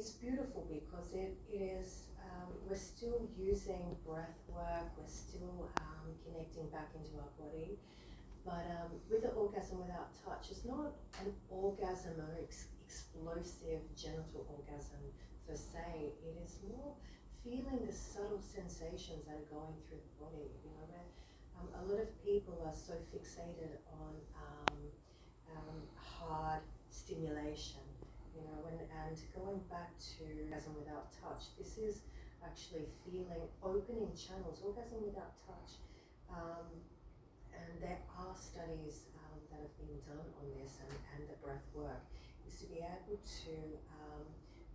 It's beautiful because it is, we're still using breath work, we're still connecting back into our body. But with the orgasm without touch, it's not an orgasm or explosive genital orgasm per se. It is more feeling the subtle sensations that are going through the body. You know, where a lot of people are so fixated on hard stimulation. You know, and going back to orgasm without touch, this is actually feeling opening channels. Orgasm without touch. And there are studies that have been done on this, and the breath work is to be able to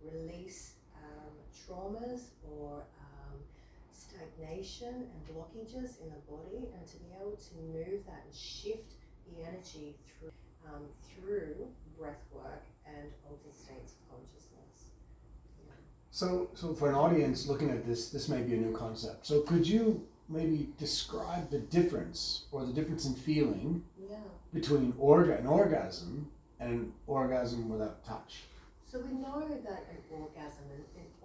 release traumas or stagnation and blockages in the body, and to be able to move that and shift the energy through breath work and altered states of consciousness. Yeah. So for an audience looking at this may be a new concept. So could you maybe describe the difference in feeling between an orgasm and an orgasm without touch? So we know that an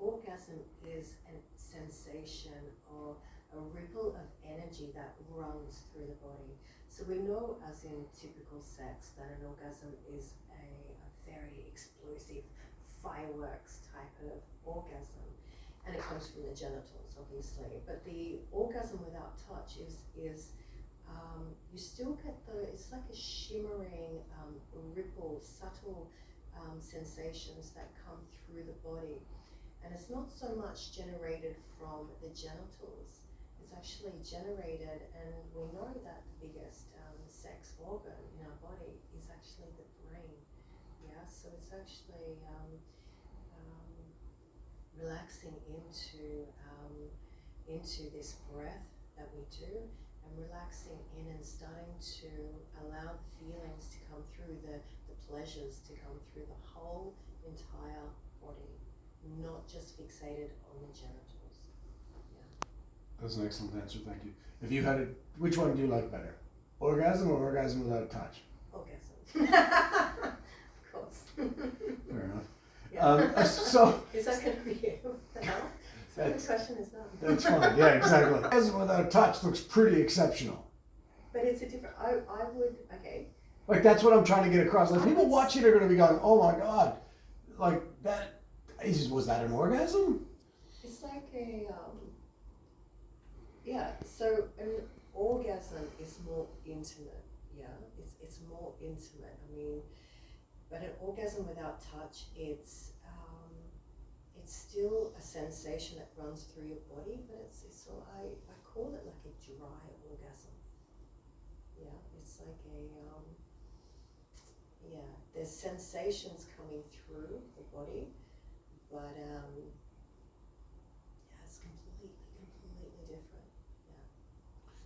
orgasm is a sensation or a ripple of energy that runs through the body. So we know, as in typical sex, that an orgasm is a very explosive fireworks type of orgasm, and it comes from the genitals, obviously. But the orgasm without touch is you still get it's like a shimmering ripple, subtle sensations that come through the body. And it's not so much generated from the genitals, it's actually generated, and we know that the biggest sex organ in our body is actually the brain. Yeah, so it's actually relaxing into this breath that we do, and relaxing in and starting to allow the feelings to come through, the pleasures to come through the whole entire body, not just fixated on the genitals. Yeah. That's an excellent answer, thank you. If you had which one do you like better? Orgasm or orgasm without touch? Orgasm. Of course. Fair enough. Yeah. So is that going to be you? No? So the question is not. That's fine, yeah, exactly. Orgasm without touch looks pretty exceptional. But it's a different, I would, okay. Like, that's what I'm trying to get across. Like, people watching are going to be going, oh my God, like that, was that an orgasm? It's like so an orgasm is more intimate, yeah? It's more intimate, I mean, but an orgasm without touch, it's still a sensation that runs through your body, but it's so I call it like a dry orgasm. Yeah, it's like there's sensations coming through the body, but it's completely different. Yeah.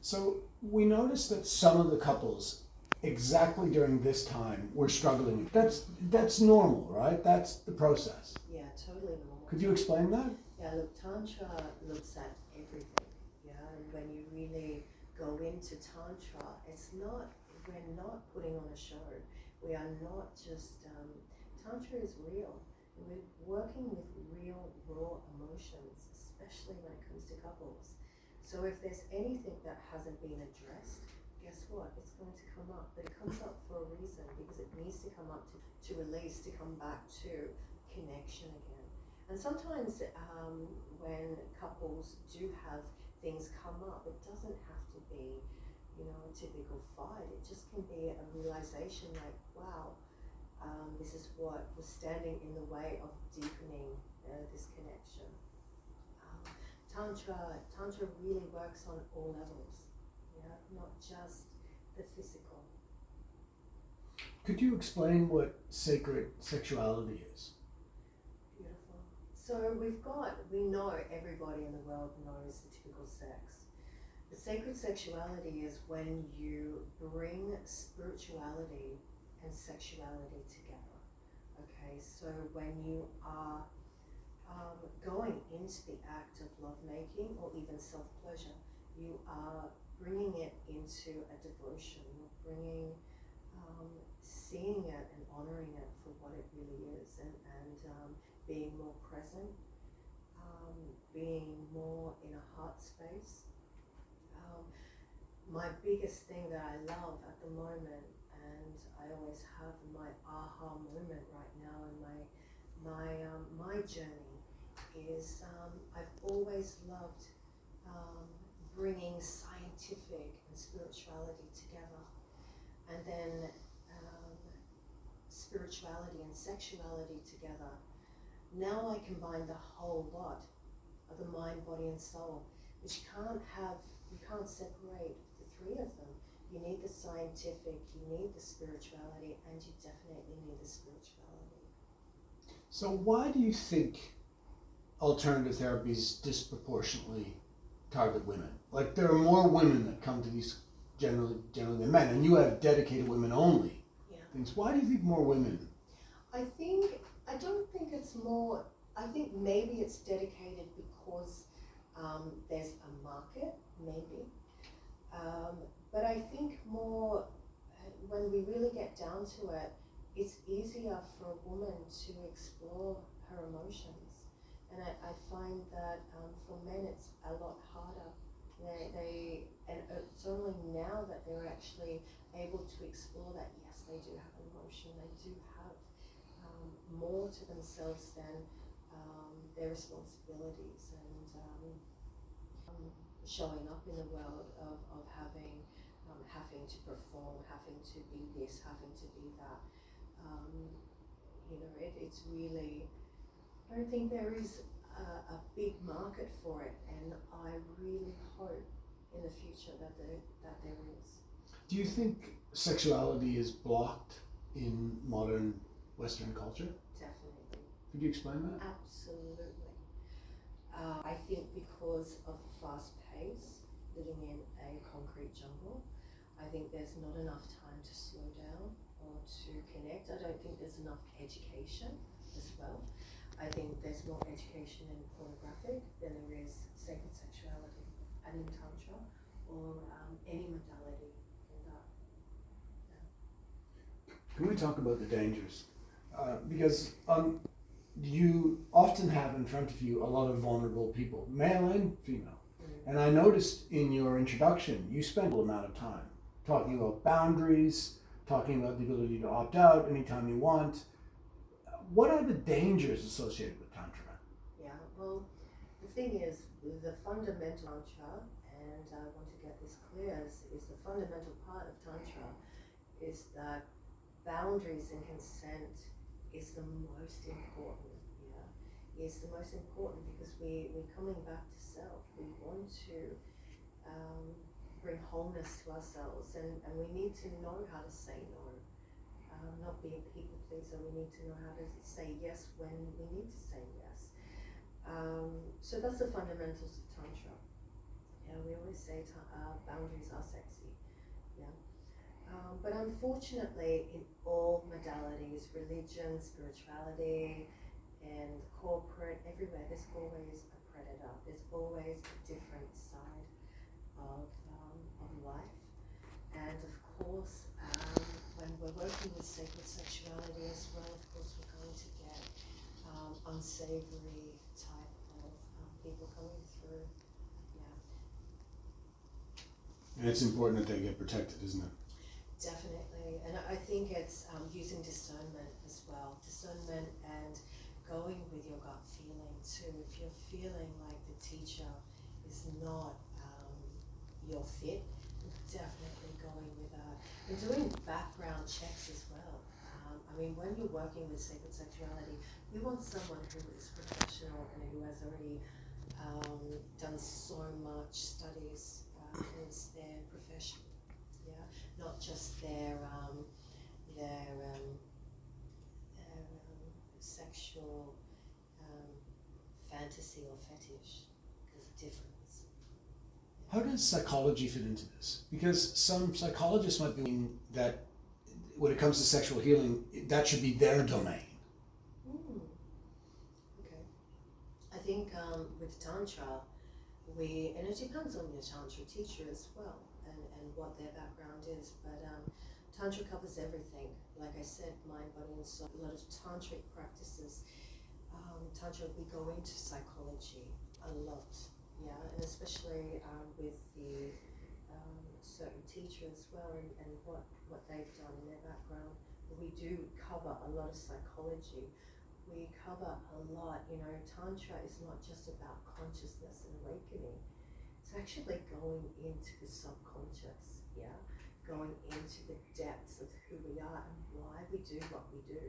So we noticed that some of the couples exactly during this time were struggling. That's normal, right? That's the process. Yeah, totally normal. Could you explain that? Yeah, look, Tantra looks at everything. Yeah, and when you really go into Tantra, we're not putting on a show. We are not just, Tantra is real. We're working with real, raw emotions, especially when it comes to couples. So if there's anything that hasn't been addressed, guess what? It's going to come up. But it comes up for a reason, because it needs to come up to release, to come back to connection again. And sometimes when couples do have things come up, it doesn't have to be, a typical fight. It just can be a realization like, wow, this is what was standing in the way of deepening this connection. Tantra really works on all levels, not just the physical. Could you explain what sacred sexuality is? Beautiful. So we know everybody in the world knows the typical sex. The sacred sexuality is when you bring spirituality and sexuality together. Okay, so when you are going into the act of lovemaking or even self-pleasure, you are bringing it into a devotion. You're bringing, seeing it and honoring it for what it really is, and being more present, being more in a heart space. My biggest thing that I love at the moment, and I always have my aha moment right now in my journey, is I've always loved bringing scientific and spirituality together, and then spirituality and sexuality together. Now I combine the whole lot of the mind, body, and soul, which you can't separate the three of them. You need the scientific, you need the spirituality, and you definitely need the spirituality. So why do you think alternative therapies disproportionately target women? Like, there are more women that come to these generally than men, and you have dedicated women only things. Why do you think more women? I don't think it's more. I think maybe it's dedicated because there's a market, maybe. But I think more, when we really get down to it, it's easier for a woman to explore her emotions. And I find that for men it's a lot harder. And it's only now that they're actually able to explore that, yes, they do have an emotion, they do have more to themselves than their responsibilities, and showing up in the world of having to perform, having to be this, having to be that. It's really, I don't think there is a big market for it, and I really hope in the future that there is. Do you think sexuality is blocked in modern Western culture? Definitely. Could you explain that? Absolutely. I think because of the fast pace, living in a concrete jungle, I think there's not enough time to slow down or to connect. I don't think there's enough education as well. I think there's more education in pornographic than there is sacred sexuality and in Tantra or any modality in that. Yeah. Can we talk about the dangers? Because you often have in front of you a lot of vulnerable people, male and female. And I noticed in your introduction, you spent a amount of time talking about boundaries, talking about the ability to opt out anytime you want. What are the dangers associated with Tantra? Yeah, well, the thing is, the fundamental Tantra, and I want to get this clear, is the fundamental part of Tantra is that boundaries and consent is the most important. Is the most important because we're coming back to self. We want to bring wholeness to ourselves, and we need to know how to say no. Not be a people pleaser. We need to know how to say yes when we need to say yes. So that's the fundamentals of Tantra. We always say boundaries are sexy. But unfortunately, in all modalities, religion, spirituality, and corporate, everywhere, there's always a predator. There's always a different side of life. And of course, when we're working with sacred sexuality as well, of course, we're going to get unsavory type of people coming through. And it's important that they get protected, isn't it? Definitely. And I think it's using discernment as well. Discernment and going with your gut feeling too. If you're feeling like the teacher is not your fit, definitely going with that. And doing background checks as well. When you're working with sacred sexuality, we want someone who is professional and who has already done so much studies as their profession. Not just their sexual fantasy or fetish. There's a difference. How does psychology fit into this? Because some psychologists might be thinking that when it comes to sexual healing, that should be their domain. Okay. I think with Tantra, and it depends on your Tantra teacher as well, and what their background is, but Tantra covers everything. Like I said, mind, body, and soul. A lot of tantric practices Tantra, we go into psychology a lot, yeah, and especially with the certain teacher as well, and what they've done in their background. We do cover a lot of psychology. We cover a lot, Tantra is not just about consciousness and awakening. It's actually going into the subconscious, yeah, going into the depths of who we are and why we do what we do.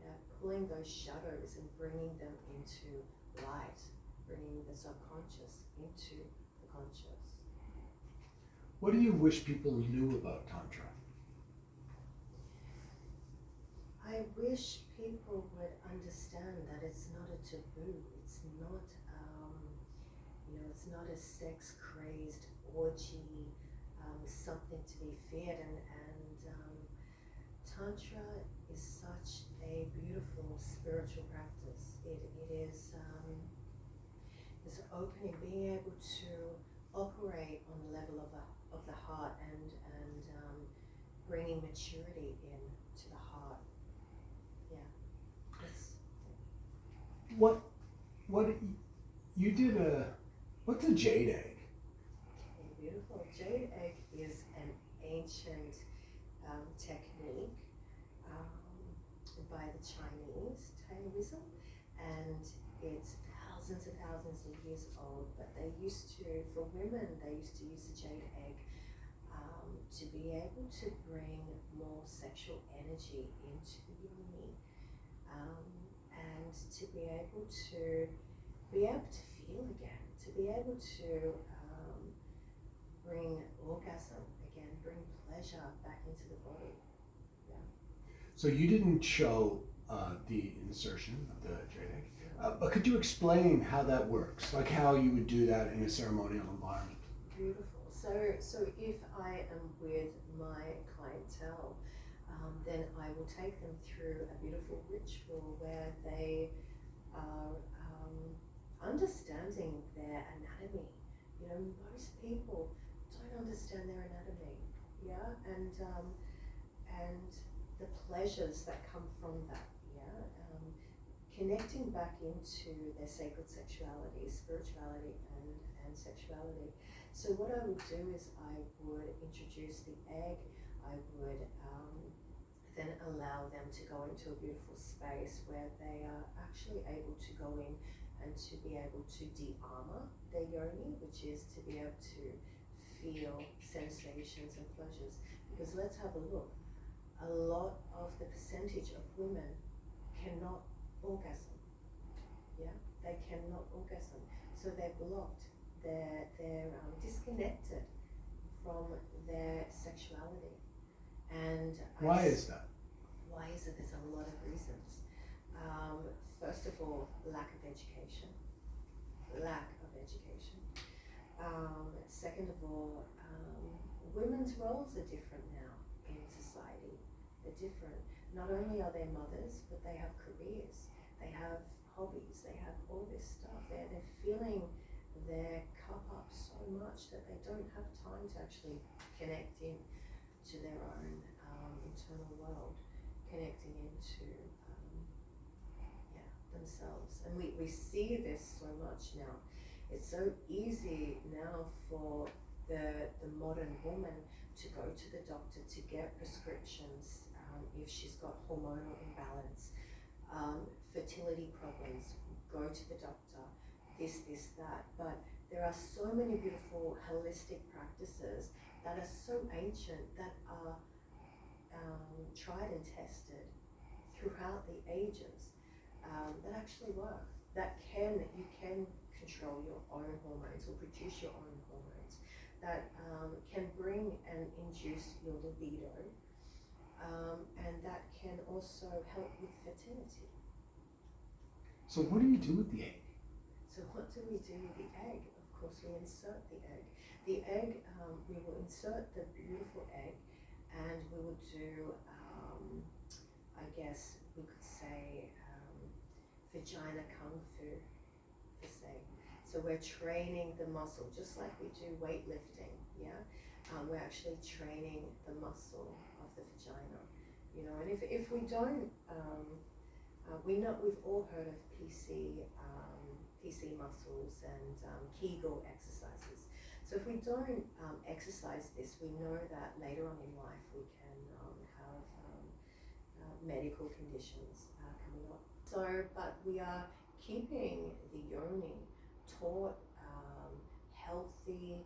Yeah, pulling those shadows and bringing them into light, bringing the subconscious into the conscious. What do you wish people knew about Tantra? I wish people would understand that it's not a taboo. It's not, it's not a sex-crazed orgy, something to be feared. And Tantra is such a beautiful spiritual practice. It is this opening, being able to operate on the level of the heart and bringing maturity in to the heart. Yeah. What you did what's a jade egg? Okay, beautiful. Jade egg is an ancient technique by the Chinese, Taoism, and it's thousands and thousands of years old. But they used to, for women, they used to use the jade egg to be able to bring more sexual energy into the yoni, and to be able to feel again, to be able to bring orgasm again, bring pleasure back into the body. Yeah. So you didn't show the insertion of the jade egg, but could you explain how that works? Like how you would do that in a ceremonial environment? Beautiful. So if I am with my clientele, then I will take them through a beautiful ritual where they are understanding their anatomy. Most people don't understand their anatomy, yeah, and the pleasures that come from that, yeah, connecting back into their sacred sexuality, spirituality, and sexuality. So what I would do is I would introduce the egg. I would then allow them to go into a beautiful space where they are actually able to go in and to be able to de-armor their yoni, which is to be able to feel sensations and pleasures. Because let's have a look. A lot of the percentage of women cannot orgasm. Yeah, they cannot orgasm. So they're blocked. They're disconnected from their sexuality. And why is that? Why is it? There's a lot of reasons. First of all, lack of education. Second of all, women's roles are different now in society. They're different. Not only are they mothers, but they have careers. They have hobbies. They have all this stuff. They're filling their cup up so much that they don't have time to actually connect in to their own internal world, connecting into themselves. And we see this so much now. It's so easy now for the modern woman to go to the doctor to get prescriptions if she's got hormonal imbalance, fertility problems, go to the doctor, this, that. But there are so many beautiful holistic practices that are so ancient, that are tried and tested throughout the ages, that actually work. You can control your own hormones or produce your own hormones, that can bring and induce your libido, and that can also help with fertility. So what do you do with the egg? So what do we do with the egg? Of course, we insert the egg. The egg, we will insert the beautiful egg, and we will do, I guess we could say, vagina kung fu, per se. So we're training the muscle, just like we do weightlifting, yeah? We're actually training the muscle of the vagina, and if we don't we've all heard of PC muscles and Kegel exercises. So if we don't exercise this, we know that later on in life we can have medical conditions coming up. So, but we are keeping the yoni taut, healthy,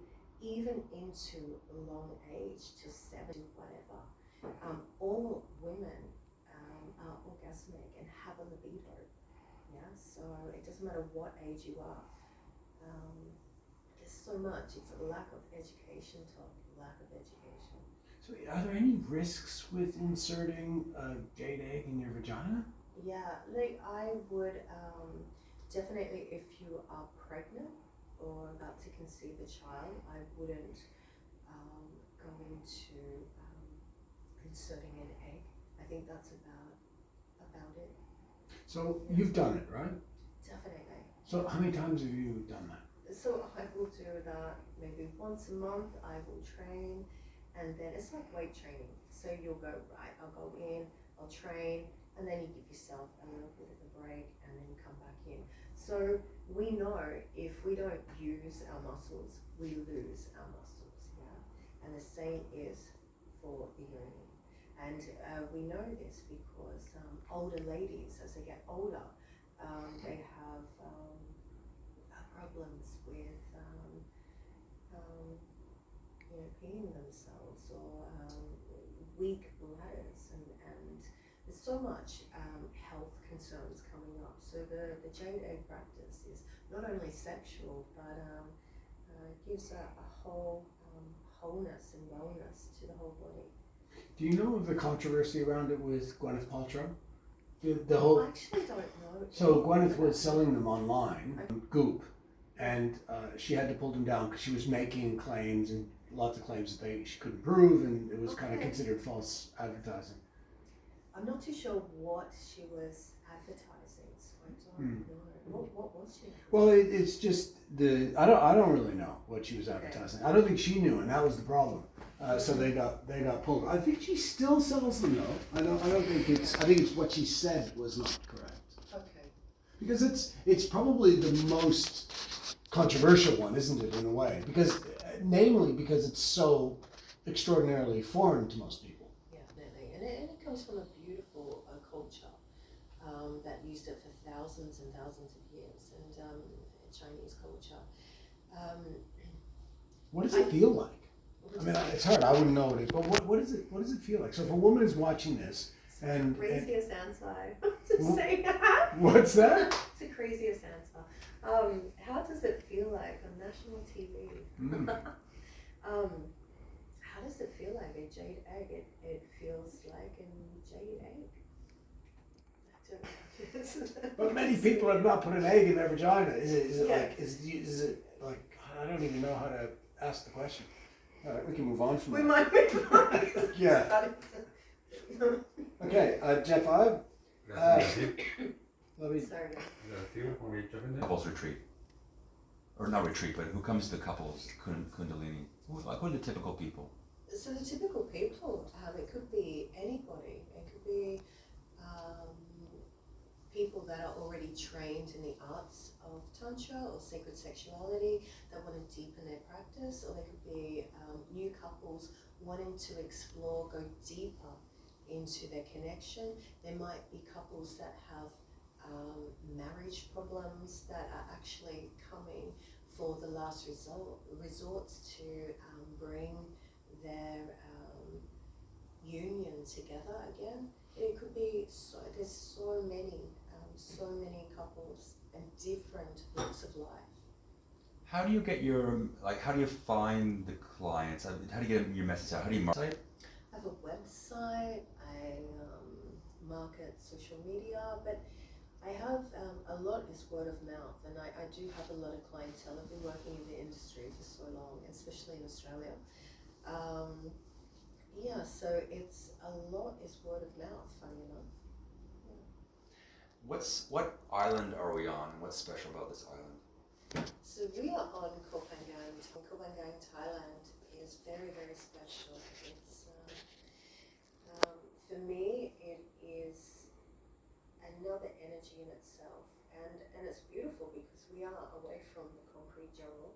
even into long age, to 70, whatever. All women are orgasmic and have a libido. Yeah, so it doesn't matter what age you are. There's so much. It's a lack of education, Tom. Lack of education. So, are there any risks with inserting a jade egg in your vagina? Yeah, like I would definitely, if you are pregnant or about to conceive a child, I wouldn't go into inserting an egg. I think that's about it. So you've done it, right? Definitely. So how many times have you done that? So I will do that maybe once a month. I will train, and then it's like weight training. So you'll go, right, I'll go in, I'll train, and then you give yourself a little bit of a break and then come back in. So we know if we don't use our muscles, we lose our muscles, yeah? And the same is for the yoni. And we know this because older ladies, as they get older, they have problems with peeing themselves, or weak bladders, and there's so much health concerns coming up. So the jade egg practice is not only sexual, but gives a whole wholeness and wellness to the whole body. Do you know of the controversy around it with Gwyneth Paltrow? The whole. I actually don't know. So Gwyneth was selling them online, Goop, and she had to pull them down because she was making claims, and lots of claims that she couldn't prove, and it was kind of considered false advertising. I'm not too sure what she was advertising, so I don't know. What was she? Well, it's just I don't really know what she was advertising. I don't think she knew, and that was the problem. So they got pulled. I think she still sells them though. I don't think it's. I think it's what she said was not correct. Okay. Because it's probably the most controversial one, isn't it, in a way? Because namely because it's so extraordinarily foreign to most people. Yeah, definitely, and it comes from a beautiful culture that used it for thousands and thousands of years, and Chinese culture. What does it feel like? I mean, it's hard. I wouldn't know what it. But what does it feel like? So if a woman is watching this, and craziest answer to say. What's that? It's the craziest answer. How does it feel like on national TV? How does it feel like a jade egg? It feels like a jade egg. But many people have not put an egg in their vagina. Is it like I don't even know how to ask the question. All right, we can move on from that. We might move on. Yeah. Okay, Jeff, Sorry. Couples retreat, or not retreat, but who comes to couples Kundalini? Who are the typical people? So the typical people, it could be anybody. It could be people that are already trained in the arts of Tantra or sacred sexuality that want to deepen their practice, or they could be new couples wanting to explore, go deeper into their connection. There might be couples that have marriage problems that are actually coming for the last resorts to bring their union together again. It could be there's so many couples and different walks of life. How do you get how do you find the clients? How do you get your message out? How do you market? I have a website, I market social media, but I have a lot is word of mouth, and I do have a lot of clientele. I've been working in the industry for so long, especially in Australia. So it's a lot is word of mouth, funny enough. What island are we on? What's special about this island? So we are on Koh Phangan. Koh Phangan, Thailand is very, very special. It's for me, it is a another energy in itself. And it's beautiful because we are away from the concrete jungle.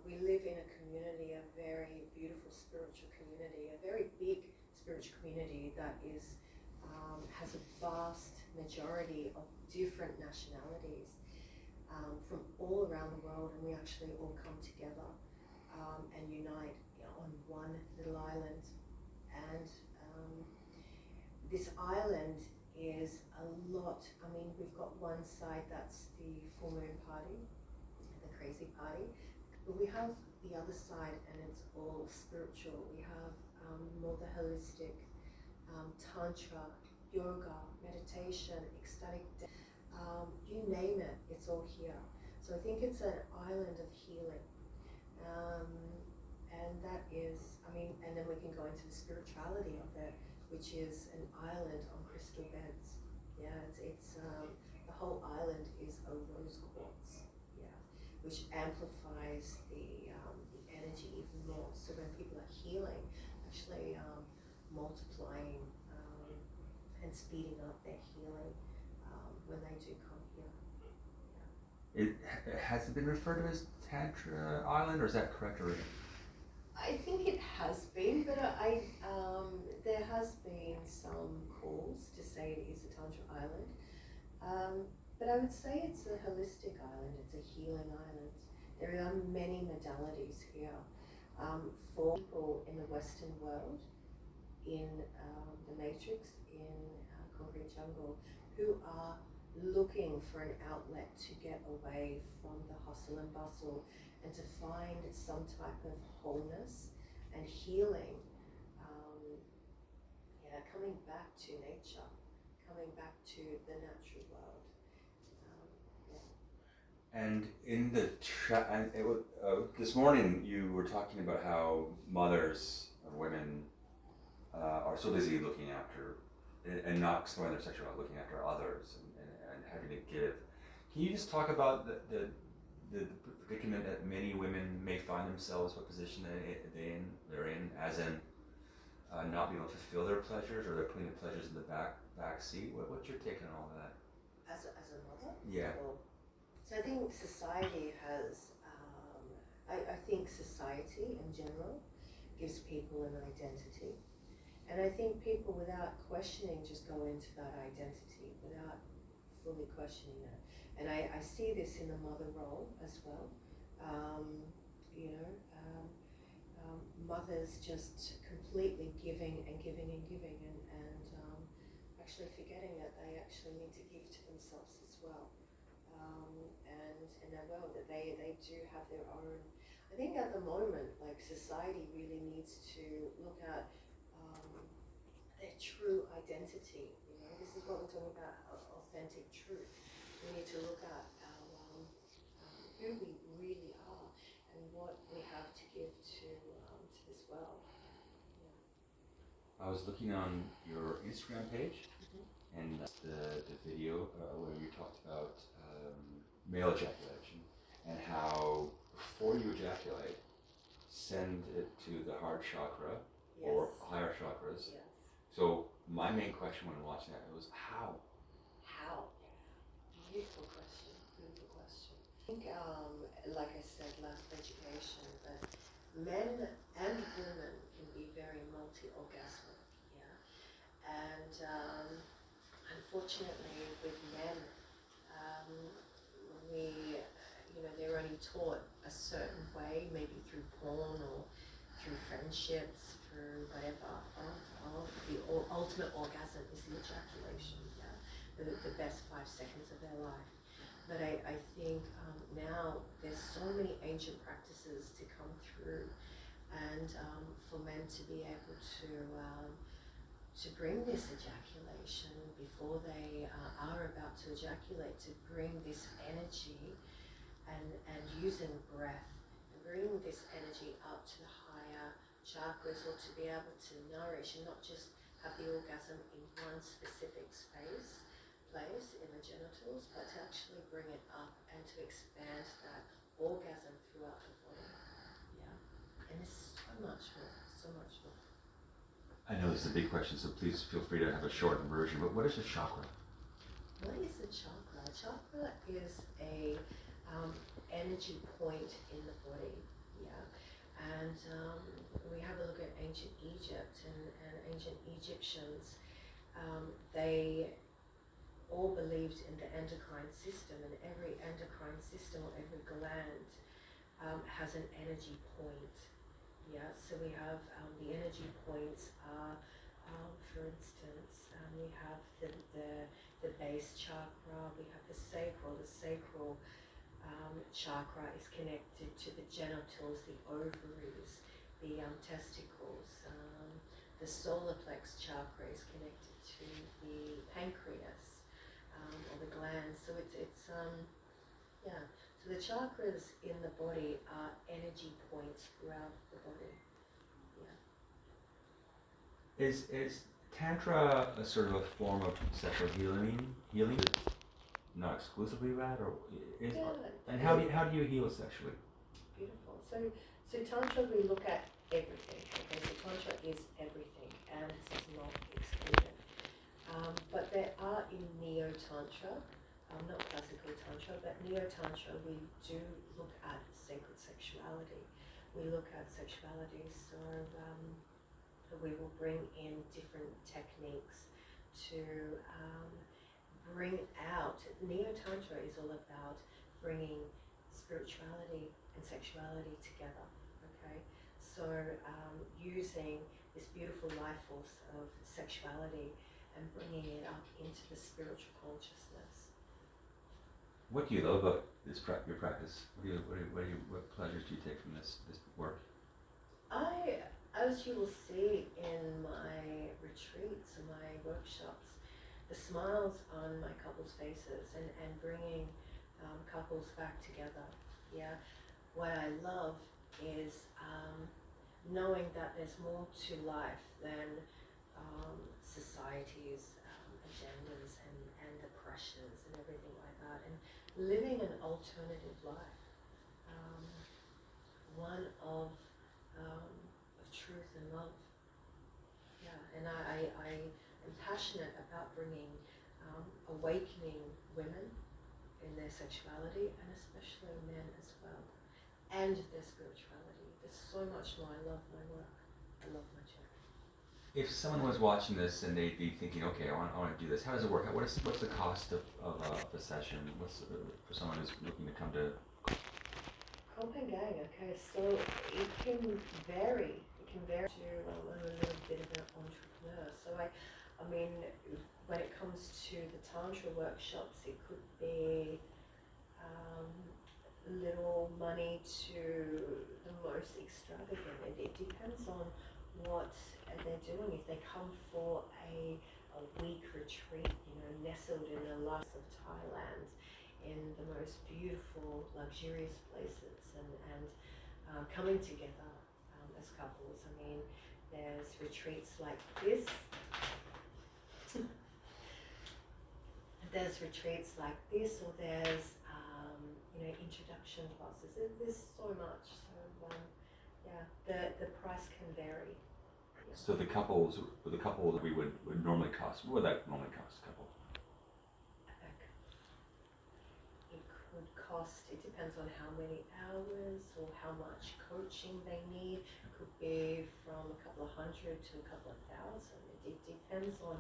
We live in a community, a very beautiful spiritual community, a very big spiritual community that is has a vast majority of different nationalities from all around the world, and we actually all come together and unite on one little island. And this island is a lot. I mean, we've got one side that's the full moon party, the crazy party, but we have the other side, and it's all spiritual. We have more the holistic, tantra, yoga, meditation, ecstatic, you name it, it's all here. So I think it's an island of healing. And that is, I mean, and then we can go into the spirituality of it, which is an island on crystal beds. Yeah, it's the whole island is a rose quartz. Yeah, which amplifies the energy even more. So when people are healing, actually multiplying and speeding up their healing when they do come here. It has it been referred to as Tantra Island, or is that correct? Or I think it has been, but there has been some calls to say it is a Tantra island. But I would say it's a holistic island, it's a healing island. There are many modalities here for people in the Western world, in the Matrix, in Concrete Jungle, who are looking for an outlet to get away from the hustle and bustle and to find some type of wholeness and healing, coming back to nature, coming back to the natural world. And in the this morning you were talking about how mothers or women are so busy looking after and not exploring their sexuality, looking after others and having to give. Can you just talk about the predicament that many women may find themselves, what position they're in, as in not being able to fulfill their pleasures, or they're putting the pleasures in the back seat? What's your take on all of that? As a mother? Yeah. So I think society has, I think society in general gives people an identity. And I think people without questioning just go into that identity without fully questioning it. And I see this in the mother role as well. Mothers just completely giving and giving and giving and actually forgetting that they actually need to give to themselves as well. And they will, that they do have their own. I think at the moment, like, society really needs to look at their true identity. You know, this is what we're talking about, authentic truth. We need to look at who we really are and what we have to give to this world. Yeah. I was looking on your Instagram page, and the video where you talked about male ejaculation and how before you ejaculate, send it to the heart chakra or higher chakras. Yes. So my main question when watching that was how? How? Beautiful question. Beautiful question. I think, like I said, lack of education, but men and women can be very multi-orgasmic. Yeah. And unfortunately, with men, they're only taught a certain way, maybe through porn or through friendships, through whatever, of the ultimate orgasm is the ejaculation, the best 5 seconds of their life. But I think now there's so many ancient practices to come through, and for men to be able to bring this ejaculation before they are about to ejaculate, to bring this energy and using breath, and bring this energy up to the higher chakras, or to be able to nourish and not just have the orgasm in one specific place in the genitals, but to actually bring it up and to expand that orgasm throughout the body. Yeah. And there's so much more. I know this is a big question, so please feel free to have a short version, but what is a chakra? What is a chakra? A chakra is a energy point in the body, yeah. And we have a look at ancient Egypt and ancient Egyptians. They all believed in the endocrine system, and every endocrine system or every gland has an energy point. Yeah, so we have the energy points are, for instance, we have the base chakra, we have the sacral. The sacral chakra is connected to the genitals, the ovaries, the testicles. The solar plex chakra is connected to the pancreas, or the glands. So it's yeah. So the chakras in the body are energy points throughout the body. Yeah. Is Tantra a sort of a form of sexual healing? Healing? Not exclusively that, or is? Yeah. And how do you heal sexually? Beautiful. So Tantra, we look at everything. Okay, so Tantra is everything, and this is not excluded. But there are in Neo-Tantra, not classical Tantra, but Neo-Tantra, we do look at sacred sexuality. We look at sexuality, so we will bring in different techniques to bring out. Neo-Tantra is all about bringing spirituality and sexuality together, okay? So using this beautiful life force of sexuality and bringing it up into the spiritual consciousness. What do you love about your practice? What pleasures do you take from this work? As you will see in my retreats and my workshops, the smiles on my couples' faces and bringing couples back together. Yeah, what I love is knowing that there's more to life than society's agendas and the pressures and everything like that, and living an alternative life, one of truth and love. Yeah, and I am passionate about bringing awakening women in their sexuality, and especially men as well, and their spirituality. There's so much more. I love my work. I love my job. If someone was watching this and they'd be thinking, okay, I want to do this, how does it work? What's the cost of a session? What's for someone who's looking to come to? Copenhagen, okay, so it can vary. It can vary to I'm a little bit of an entrepreneur. So I mean, when it comes to the Tantra workshops, it could be little money to the most extravagant. It depends on what they're doing. If they come for a week retreat, nestled in the lush of Thailand, in the most beautiful, luxurious places, and coming together as couples. I mean, there's retreats like this. There's retreats like this, or there's introduction classes. There's so much. So yeah, the price can vary. Yeah. So the couple that we would normally cost, what would that normally cost a couple? It could cost, it depends on how many hours or how much coaching they need. It could be from a couple of hundred to a couple of thousand. It depends on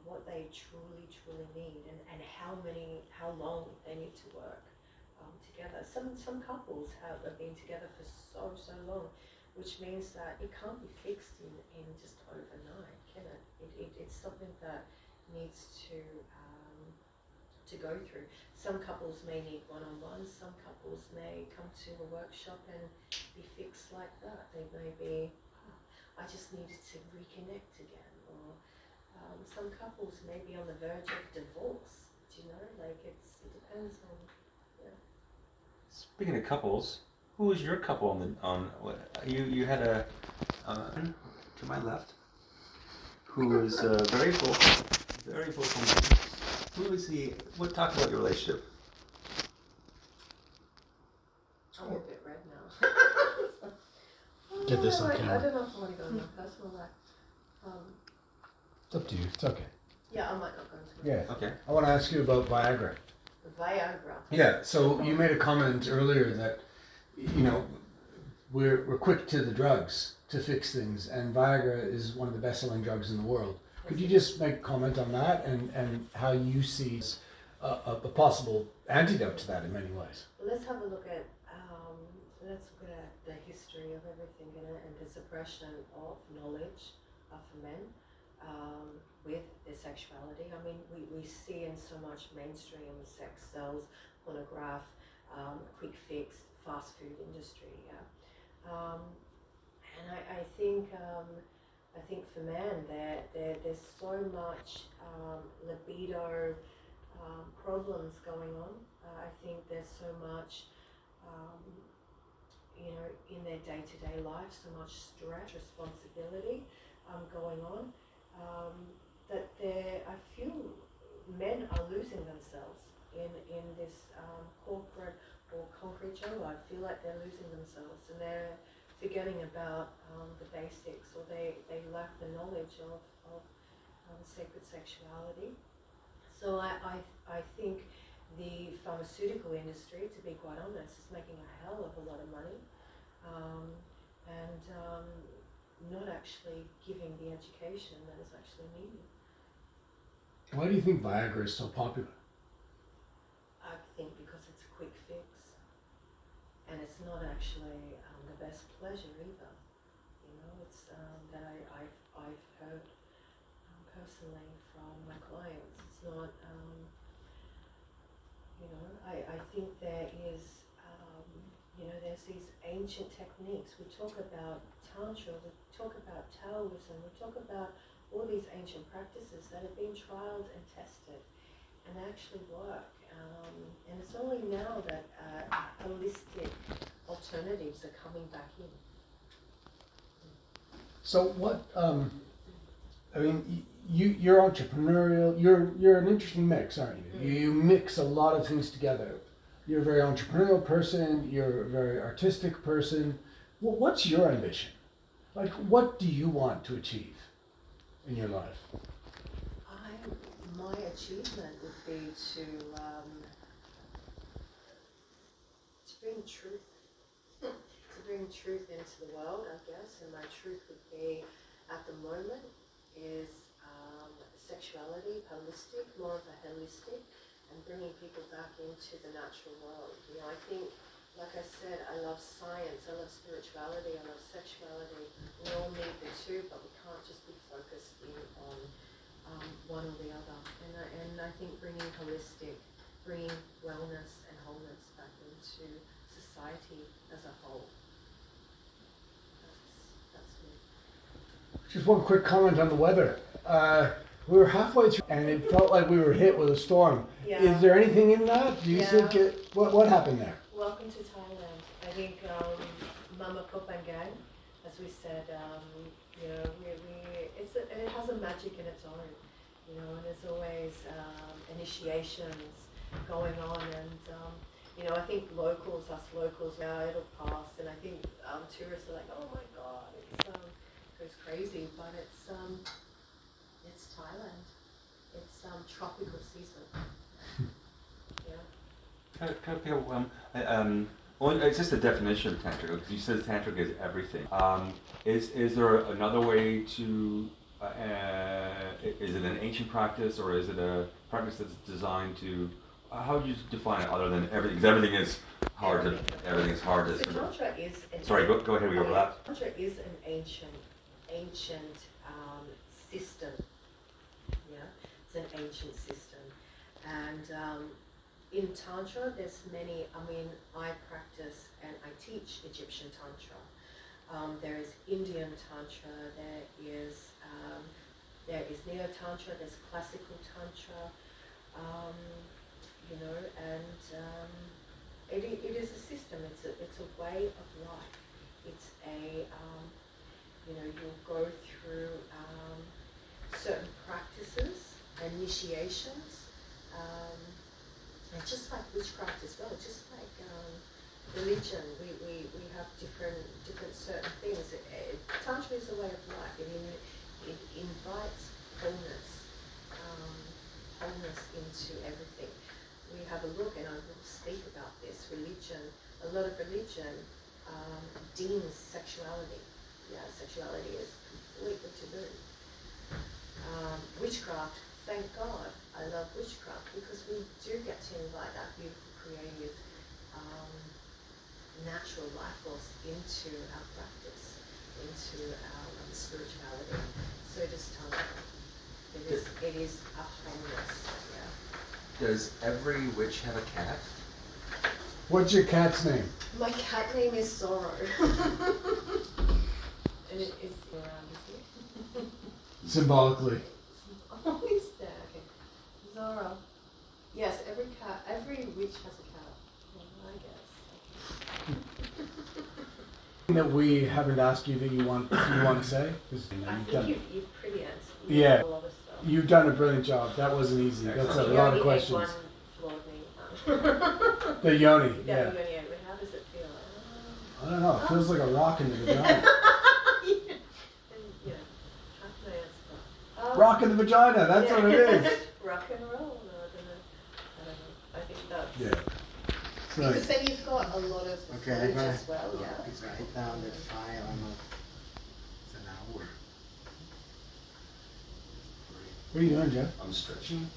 what they truly need, and how long they need to work together. Some couples have been together for so long, which means that it can't be fixed in just overnight, can it? It's something that needs to go through. Some couples may need one-on-one, some couples may come to a workshop and be fixed like that. They may be, I just needed to reconnect again, or some couples may be on the verge of divorce, do you know? Like it depends on, yeah. Speaking of couples, who was your couple you had a to my left who was very vocal man. Who is he? Talk about your relationship. I'm a bit red now. Get this on I camera. don't know if I want to go in my personal life. It's up to you. It's okay. Yeah, I might not go into it. Yeah. Okay. I want to ask you about Viagra. Viagra. Yeah. So you made a comment earlier that, you know, we're quick to the drugs to fix things, and Viagra is one of the best-selling drugs in the world. Could you just make a comment on that and how you see a possible antidote to that in many ways? Let's have a look at the history of everything and the suppression of knowledge for men with their sexuality. I mean, we see in so much mainstream sex sells, pornograph, quick fix, fast food industry. Yeah, and I think for men there's so much libido problems going on. I think there's so much, in their day-to-day life, so much stress, responsibility going on, that I feel men are losing themselves in this corporate or concrete jungle. I feel like they're losing themselves and they're forgetting about the basics, or they lack the knowledge of sacred sexuality. So I think the pharmaceutical industry, to be quite honest, is making a hell of a lot of money, and not actually giving the education that is actually needed. Why do you think Viagra is so popular? I think because it's a quick fix, and it's not actually the best pleasure either. It's that I've heard personally from my clients. It's not. I think there is, there's these ancient techniques. We talk about Tantra, we talk about Taoism, we talk about all these ancient practices that have been trialed and tested and actually work. And it's only now that holistic alternatives are coming back in. So what? I mean, you're entrepreneurial. You're an interesting mix, aren't you? You mix a lot of things together. You're a very entrepreneurial person. You're a very artistic person. What's your ambition? Like, what do you want to achieve in your life? My achievement would be to bring truth. To bring truth into the world, I guess, and my truth would be, at the moment, is sexuality, holistic, more of a holistic, and bringing people back into the natural world. I think, like I said, I love science, I love spirituality, I love sexuality. We all need the two, but we can't just be focused in on one or the other. And I think bringing wellness and wholeness back into society as a whole. That's me. Just one quick comment on the weather. We were halfway through, and it felt like we were hit with a storm. Yeah. Is there anything in that? Do you think what happened there? Welcome to Thailand. I think Mama Kopangang, as we said, it has a magic in its own, and there's always initiations going on, and I think us locals, it'll pass, and I think tourists are like, oh my God, it goes crazy, but it's Thailand. It's tropical season. Yeah. It's just the definition of tantric, because you said tantric is everything. Is there another way to? Is it an ancient practice, or is it a practice that's designed to? How would you define it, other than everything? Because everything is hard to. Everything is hard to. So Tantra is. Sorry, go ahead. We overlap. Tantra is an ancient system. Yeah, it's an ancient system, and in Tantra, there's many. I practice and I teach Egyptian Tantra. There is Indian Tantra. There is Neo Tantra. There's classical Tantra. It is a system. It's a way of life. It's you'll go through certain practices, initiations, and just like witchcraft as well, just like religion, we have different certain things. Tantra is a way of life. It invites wholeness. wholeness into everything. We have a look, and I will speak about this. Religion, a lot of religion deems sexuality. Yeah, sexuality is completely taboo. Witchcraft, thank God, I love witchcraft because we do get to invite that beautiful, creative, natural life force into our practice, into our spirituality. So just it is a wholeness. Yeah. Does every witch have a cat? What's your cat's name? My cat name is Sorrow. And it is around here. Symbolically. Oh, is there? Okay. Zorro. Yes, every witch has a cat. Yeah, I guess. That we haven't asked you that you want to say? I think you've pretty answered. Yeah. A lot of stuff. You've done a brilliant job. That wasn't easy. That's a You lot only of questions. ate one flawed me. The yoni, You yeah. got the yoni, but how does it feel? I don't know. It feels like a rock in the vagina. And, you know, how can I answer that? Rock in the vagina. That's what it is. Rock and roll. No, I don't know. I think that's. Yeah. Because then you've got a lot of Okay, footage I'm as well, yeah. Please write down the file. It's an hour. What are you doing, Jeff? I'm stretching.